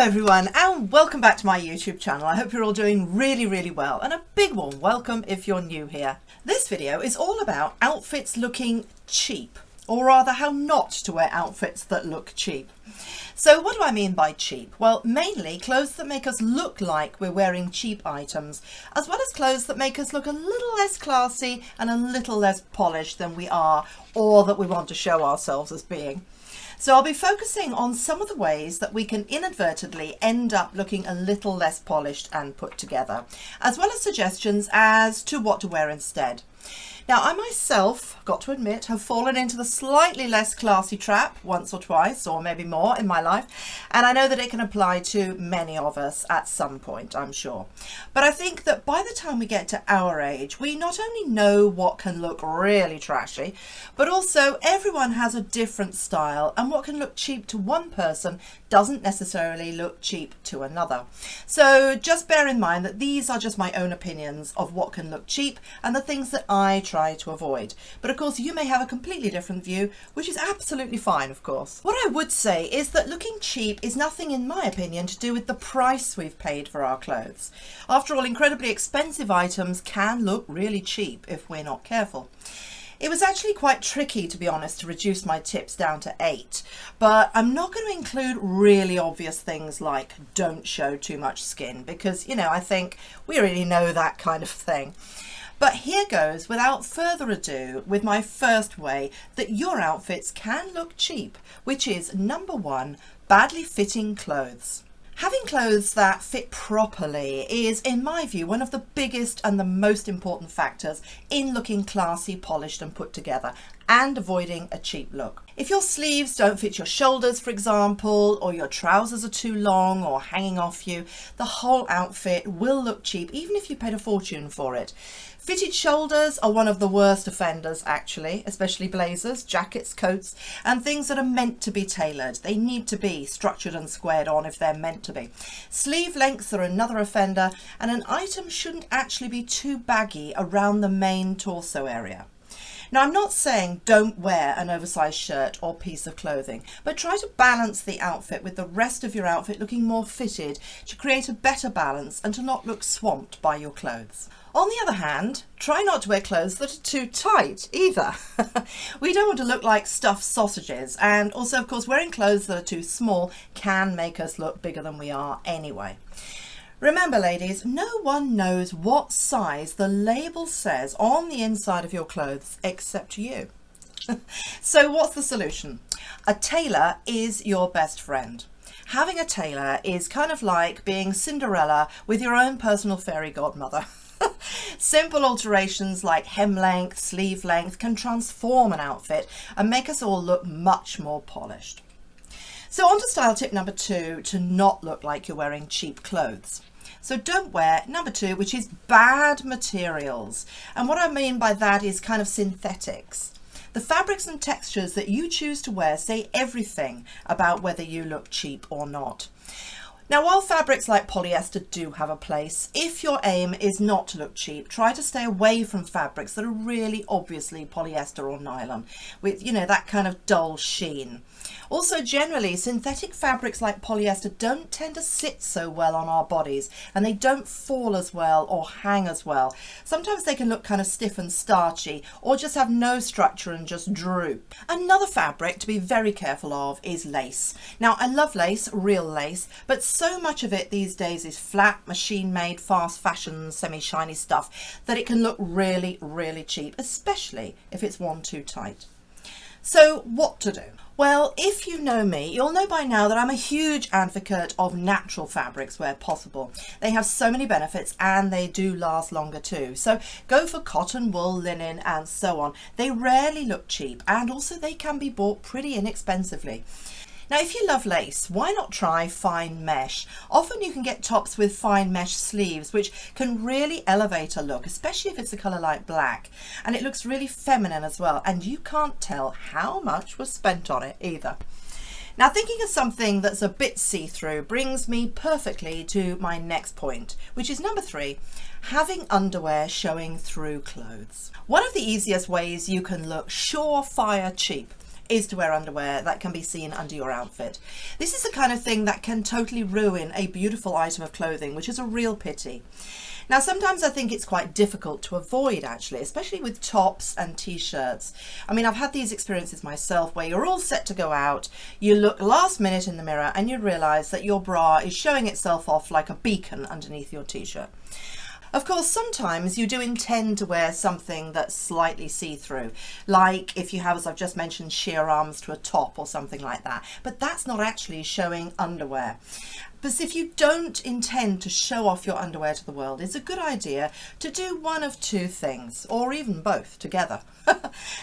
everyone, and welcome back to my YouTube channel. I hope you're all doing really well, and a big warm welcome if you're new here. This video is all about outfits looking cheap, or rather how not to wear outfits that look cheap. So what do I mean by cheap? Well, mainly clothes that make us look like we're wearing cheap items, as well as clothes that make us look a little less classy and a little less polished than we are, or that we want to show ourselves as being. So I'll be focusing on some of the ways that we can inadvertently end up looking a little less polished and put together, as well as suggestions as to what to wear instead. Now, I myself, got to admit, have fallen into the slightly less classy trap once or twice, or maybe more in my life, and I know that it can apply to many of us at some point, I'm sure. But I think that by the time we get to our age, we not only know what can look really trashy, but also everyone has a different style, and what can look cheap to one person doesn't necessarily look cheap to another. So just bear in mind that these are just my own opinions of what can look cheap and the things that I try to avoid. But of course you may have a completely different view, which is absolutely fine, of course. What I would say is that looking cheap is nothing, in my opinion, to do with the price we've paid for our clothes. After all, incredibly expensive items can look really cheap if we're not careful. It was actually quite tricky, to be honest, to reduce my tips down to 8, but I'm not going to include really obvious things like don't show too much skin, because, you know, I think we already know that kind of thing. But here goes, without further ado, with my first way that your outfits can look cheap, which is number 1, badly fitting clothes. Having clothes that fit properly is, in my view, one of the biggest and the most important factors in looking classy, polished and put together, and avoiding a cheap look. If your sleeves don't fit your shoulders, for example, or your trousers are too long or hanging off you, the whole outfit will look cheap, even if you paid a fortune for it. Fitted shoulders are one of the worst offenders, actually, especially blazers, jackets, coats, and things that are meant to be tailored. They need to be structured and squared on if they're meant to be. Sleeve lengths are another offender, and an item shouldn't actually be too baggy around the main torso area. Now, I'm not saying don't wear an oversized shirt or piece of clothing, but try to balance the outfit with the rest of your outfit looking more fitted to create a better balance and to not look swamped by your clothes. On the other hand, try not to wear clothes that are too tight either. We don't want to look like stuffed sausages, and also, of course, wearing clothes that are too small can make us look bigger than we are anyway. Remember, ladies, no one knows what size the label says on the inside of your clothes except you. So what's the solution? A tailor is your best friend. Having a tailor is kind of like being Cinderella with your own personal fairy godmother. Simple alterations like hem length, sleeve length can transform an outfit and make us all look much more polished. So on to style tip number 2, to not look like you're wearing cheap clothes. So don't wear number 2, which is bad materials. And what I mean by that is kind of synthetics. The fabrics and textures that you choose to wear say everything about whether you look cheap or not. Now, while fabrics like polyester do have a place, if your aim is not to look cheap, try to stay away from fabrics that are really obviously polyester or nylon, with, you know, that kind of dull sheen. Also, generally, synthetic fabrics like polyester don't tend to sit so well on our bodies, and they don't fall as well or hang as well. Sometimes they can look kind of stiff and starchy, or just have no structure and just droop. Another fabric to be very careful of is lace. Now, I love lace, real lace, but so much of it these days is flat, machine-made, fast fashion, semi-shiny stuff that it can look really cheap, especially if it's worn too tight. So what to do? Well, if you know me, you'll know by now that I'm a huge advocate of natural fabrics where possible. They have so many benefits and they do last longer too. So go for cotton, wool, linen and so on. They rarely look cheap, and also they can be bought pretty inexpensively. Now, if you love lace, why not try fine mesh? Often you can get tops with fine mesh sleeves, which can really elevate a look, especially if it's a colour like black. And it looks really feminine as well, and you can't tell how much was spent on it either. Now, thinking of something that's a bit see-through brings me perfectly to my next point, which is number 3, having underwear showing through clothes. One of the easiest ways you can look surefire cheap is to wear underwear that can be seen under your outfit. This is the kind of thing that can totally ruin a beautiful item of clothing, which is a real pity. Now, sometimes I think it's quite difficult to avoid, actually, especially with tops and t-shirts. I mean, I've had these experiences myself where you're all set to go out, you look last minute in the mirror and you realise that your bra is showing itself off like a beacon underneath your t-shirt. Of course, sometimes you do intend to wear something that's slightly see-through, like if you have, as I've just mentioned, sheer arms to a top or something like that, but that's not actually showing underwear. But if you don't intend to show off your underwear to the world, it's a good idea to do one of two things, or even both together.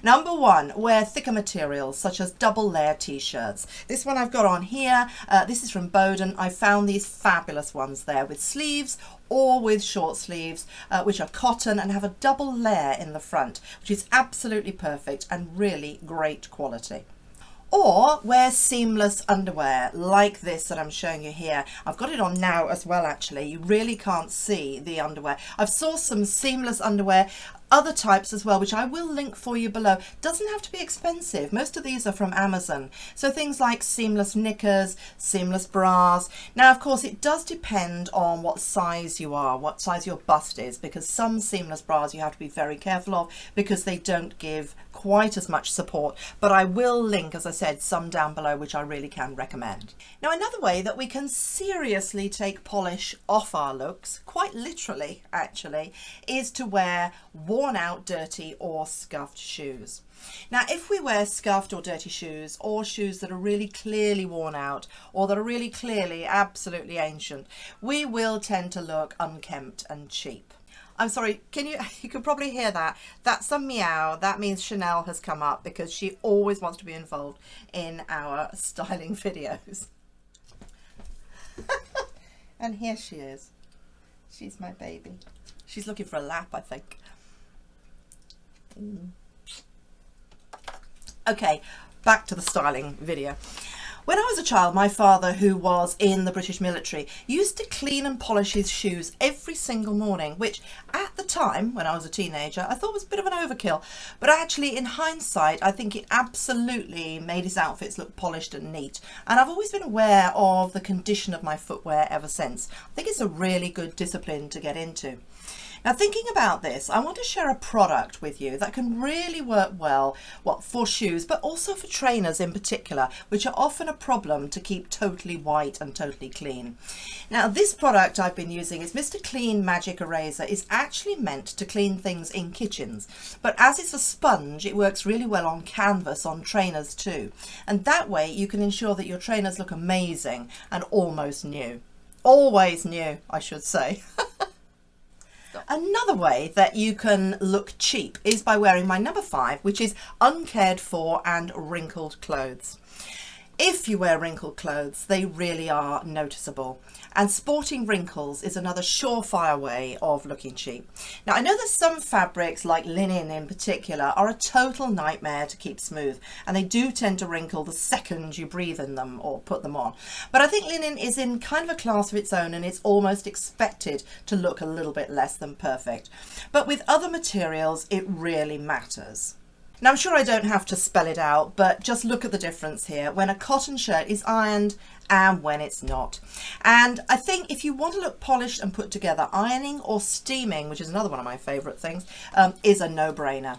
Number one, wear thicker materials such as double layer t-shirts. This one I've got on here, this is from Boden. I found these fabulous ones there with sleeves or with short sleeves, which are cotton and have a double layer in the front, which is absolutely perfect and really great quality. Or wear seamless underwear like this that I'm showing you here. I've got it on now as well, actually. You really can't see the underwear. I've sourced some seamless underwear, other types as well, which I will link for you below. Doesn't have to be expensive. Most of these are from Amazon. So things like seamless knickers, seamless bras. Now, of course, it does depend on what size you are, what size your bust is, because some seamless bras you have to be very careful of because they don't give quite as much support. But I will link, as I said, some down below, which I really can recommend. Now, another way that we can seriously take polish off our looks, quite literally actually, is to wear worn out, dirty or scuffed shoes. Now, if we wear scuffed or dirty shoes, or shoes that are really clearly worn out or that are really clearly absolutely ancient, we will tend to look unkempt and cheap. I'm sorry, you can probably hear that. That's a meow. That means Chanel has come up because she always wants to be involved in our styling videos. And here she is. She's my baby. She's looking for a lap, I think. Okay, back to the styling video. When I was a child, my father, who was in the British military, used to clean and polish his shoes every single morning, which at the time, when I was a teenager, I thought was a bit of an overkill. But actually, in hindsight, I think it absolutely made his outfits look polished and neat. And I've always been aware of the condition of my footwear ever since. I think it's a really good discipline to get into. Now, thinking about this, I want to share a product with you that can really work well, for shoes, but also for trainers in particular, which are often a problem to keep totally white and totally clean. Now, this product I've been using is Mr. Clean Magic Eraser. Is actually meant to clean things in kitchens, but as it's a sponge, it works really well on canvas on trainers too. And that way you can ensure that your trainers look amazing and almost new. Always new, I should say. Another way that you can look cheap is by wearing my number 5, which is uncared for and wrinkled clothes. If you wear wrinkled clothes, they really are noticeable, and sporting wrinkles is another surefire way of looking cheap. Now, I know that some fabrics, like linen in particular, are a total nightmare to keep smooth, and they do tend to wrinkle the second you breathe in them or put them on. But I think linen is in kind of a class of its own, and it's almost expected to look a little bit less than perfect. But with other materials, it really matters. Now, I'm sure I don't have to spell it out, but just look at the difference here when a cotton shirt is ironed and when it's not. And I think if you want to look polished and put together, ironing or steaming, which is another one of my favourite things, is a no-brainer.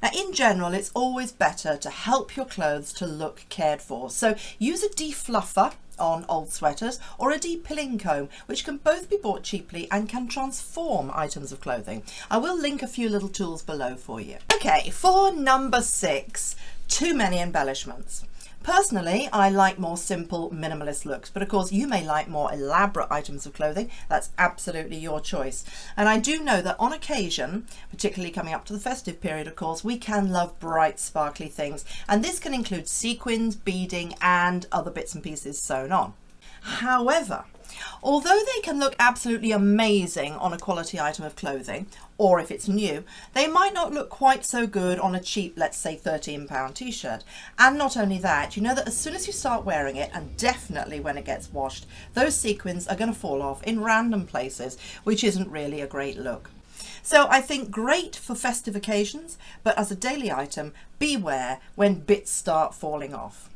Now, in general, it's always better to help your clothes to look cared for. So use a defluffer on old sweaters or a de-pilling comb, which can both be bought cheaply and can transform items of clothing. I will link a few little tools below for you. Okay, for number 6, too many embellishments. Personally, I like more simple, minimalist looks, but of course you may like more elaborate items of clothing. That's absolutely your choice. And I do know that on occasion, particularly coming up to the festive period, of course, we can love bright, sparkly things. And this can include sequins, beading, and other bits and pieces sewn on. However, although they can look absolutely amazing on a quality item of clothing, or if it's new, they might not look quite so good on a cheap, let's say £13 t-shirt. And not only that, you know that as soon as you start wearing it, and definitely when it gets washed, those sequins are going to fall off in random places, which isn't really a great look. So I think great for festive occasions, but as a daily item, beware when bits start falling off.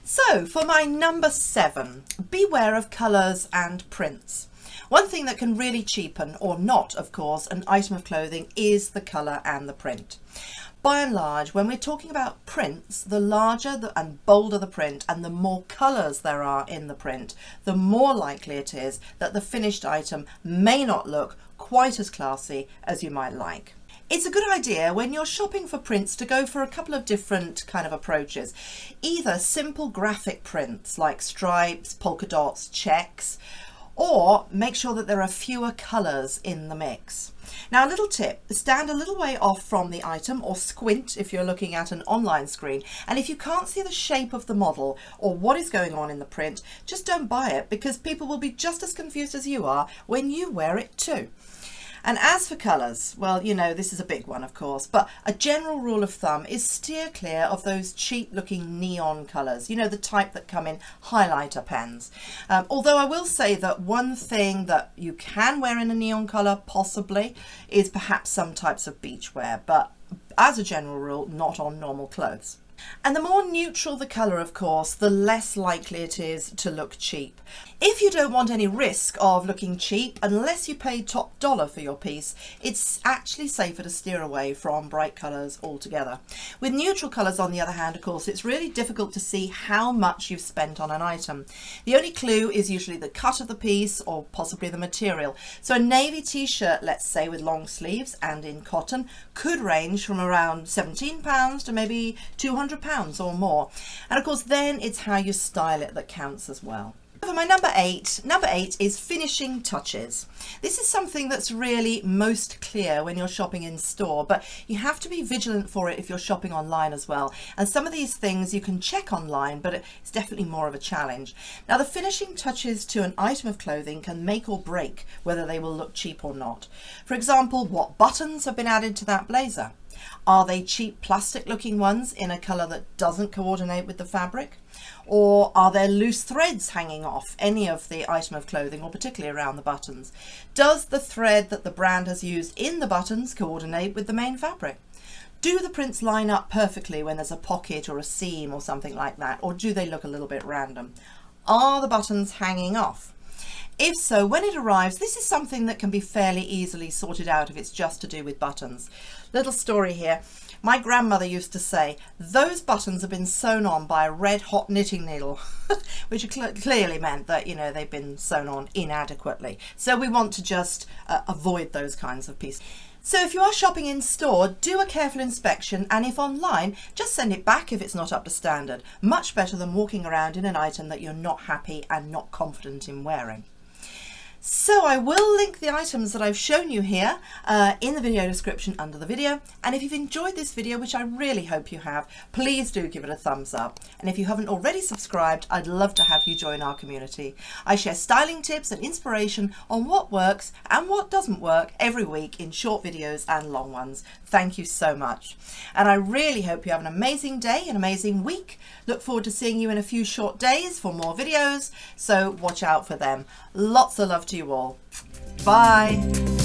So for my number 7, beware of colours and prints. One thing that can really cheapen, or not of course, an item of clothing is the colour and the print. By and large, when we're talking about prints, the larger and bolder the print and the more colours there are in the print, the more likely it is that the finished item may not look quite as classy as you might like. It's a good idea when you're shopping for prints to go for a couple of different kind of approaches. Either simple graphic prints like stripes, polka dots, checks, or make sure that there are fewer colours in the mix. Now a little tip, stand a little way off from the item or squint if you're looking at an online screen, and if you can't see the shape of the model or what is going on in the print, just don't buy it, because people will be just as confused as you are when you wear it too. And as for colours, well, you know, this is a big one of course, but a general rule of thumb is steer clear of those cheap looking neon colours, you know, the type that come in highlighter pens. Although I will say that one thing that you can wear in a neon colour possibly is perhaps some types of beachwear, but as a general rule, not on normal clothes. And the more neutral the colour, of course, the less likely it is to look cheap. If you don't want any risk of looking cheap, unless you pay top dollar for your piece, it's actually safer to steer away from bright colours altogether. With neutral colours, on the other hand, of course, it's really difficult to see how much you've spent on an item. The only clue is usually the cut of the piece or possibly the material. So a navy t-shirt, let's say, with long sleeves and in cotton could range from around £17 to maybe £200 or more. And of course, then it's how you style it that counts as well. For my number eight is finishing touches. This is something that's really most clear when you're shopping in store, but you have to be vigilant for it if you're shopping online as well. And some of these things you can check online, but it's definitely more of a challenge. Now, the finishing touches to an item of clothing can make or break whether they will look cheap or not. For example, what buttons have been added to that blazer? Are they cheap plastic looking ones in a colour that doesn't coordinate with the fabric? Or are there loose threads hanging off any of the item of clothing, or particularly around the buttons? Does the thread that the brand has used in the buttons coordinate with the main fabric? Do the prints line up perfectly when there's a pocket or a seam or something like that, or do they look a little bit random? Are the buttons hanging off? If so, when it arrives, this is something that can be fairly easily sorted out if it's just to do with buttons. Little story here. My grandmother used to say, those buttons have been sewn on by a red hot knitting needle, which clearly meant that, you know, they've been sewn on inadequately. So we want to just avoid those kinds of pieces. So if you are shopping in store, do a careful inspection, and if online, just send it back if it's not up to standard. Much better than walking around in an item that you're not happy and not confident in wearing. So I will link the items that I've shown you here in the video description under the video. And if you've enjoyed this video, which I really hope you have, please do give it a thumbs up. And if you haven't already subscribed, I'd love to have you join our community. I share styling tips and inspiration on what works and what doesn't work every week in short videos and long ones. Thank you so much. And I really hope you have an amazing day, an amazing week. Look forward to seeing you in a few short days for more videos, so watch out for them. Lots of love to you all. Bye.